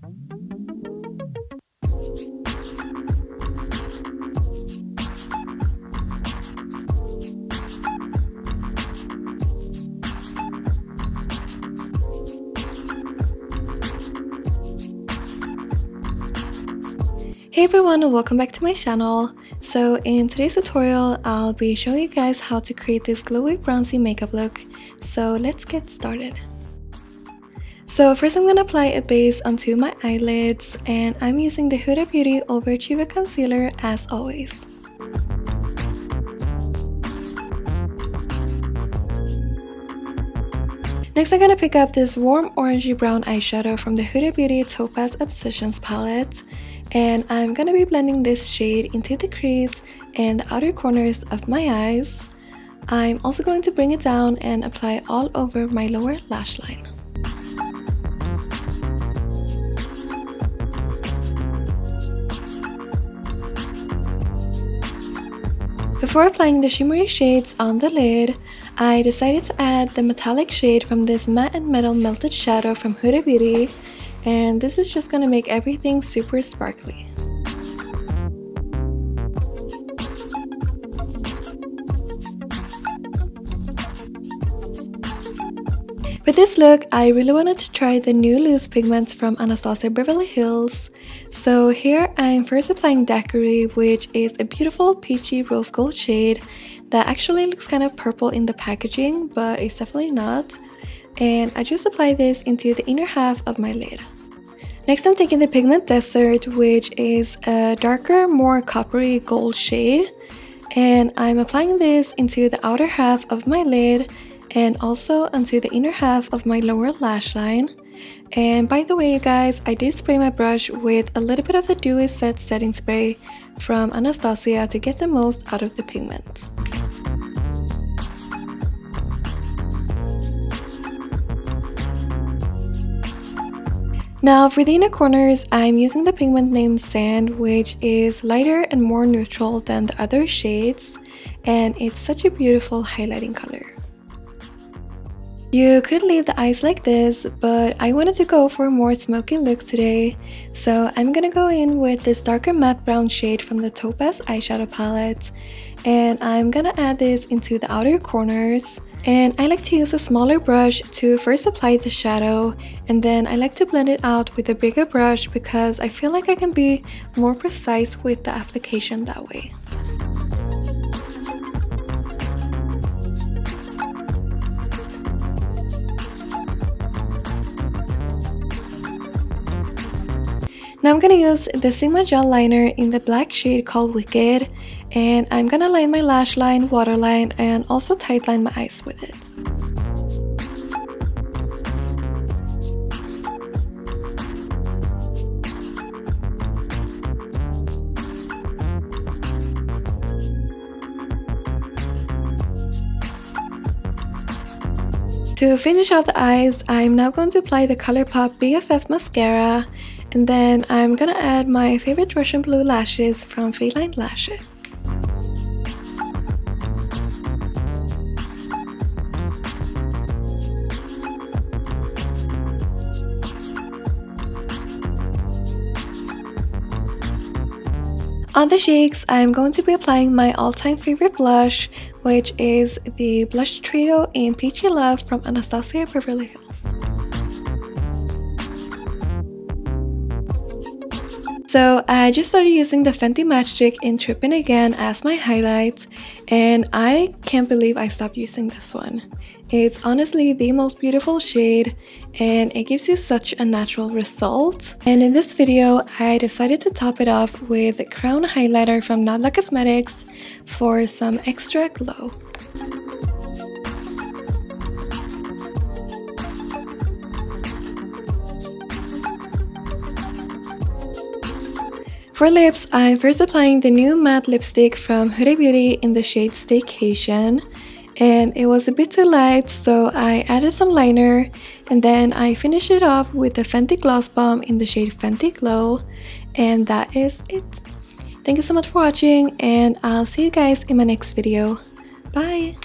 Hey everyone, and welcome back to my channel. So in today's tutorial, I'll be showing you guys how to create this glowy bronzy makeup look. So let's get started. So first I'm going to apply a base onto my eyelids, and I'm using the Huda Beauty Overachiever concealer as always. Next I'm going to pick up this warm orangey brown eyeshadow from the Huda Beauty Topaz Obsessions palette. And I'm gonna be blending this shade into the crease and the outer corners of my eyes. I'm also going to bring it down and apply all over my lower lash line. Before applying the shimmery shades on the lid, I decided to add the metallic shade from this Matte and Metal Melted Shadow from Huda Beauty. And this is just gonna make everything super sparkly. With this look, I really wanted to try the new Loose Pigments from Anastasia Beverly Hills. So here I'm first applying Daiquiri, which is a beautiful peachy rose gold shade that actually looks kind of purple in the packaging, but it's definitely not. And I just apply this into the inner half of my lid. Next I'm taking the Pigment Desert, which is a darker, more coppery gold shade, and I'm applying this into the outer half of my lid and also onto the inner half of my lower lash line. And by the way, you guys, I did spray my brush with a little bit of the Dewy Set setting spray from Anastasia to get the most out of the pigment. Now for the inner corners, I'm using the pigment named Sand, which is lighter and more neutral than the other shades, and it's such a beautiful highlighting color. You could leave the eyes like this, but I wanted to go for a more smoky look today, so I'm gonna go in with this darker matte brown shade from the Topaz eyeshadow palette, and I'm gonna add this into the outer corners. And I like to use a smaller brush to first apply the shadow, and then I like to blend it out with a bigger brush because I feel like I can be more precise with the application that way. Now I'm gonna use the Sigma gel liner in the black shade called Wicked, and I'm gonna line my lash line, waterline, and also tightline my eyes with it. To finish off the eyes, I'm now going to apply the ColourPop BFF mascara, and then I'm gonna add my favorite Russian blue lashes from Feline Lashes. On the cheeks, I'm going to be applying my all-time favorite blush, which is the Blush Trio in Peachy Love from Anastasia Beverly Hills. So I just started using the Fenty Matchstick in Trippin' Again as my highlight, and I can't believe I stopped using this one. It's honestly the most beautiful shade, and it gives you such a natural result. And in this video, I decided to top it off with the Crown Highlighter from Nabla Cosmetics for some extra glow. For lips, I'm first applying the new matte lipstick from Huda Beauty in the shade Staycation, and it was a bit too light, so I added some liner, and then I finished it off with the Fenty Gloss Bomb in the shade Fenty Glow, and that is it. Thank you so much for watching, and I'll see you guys in my next video. Bye!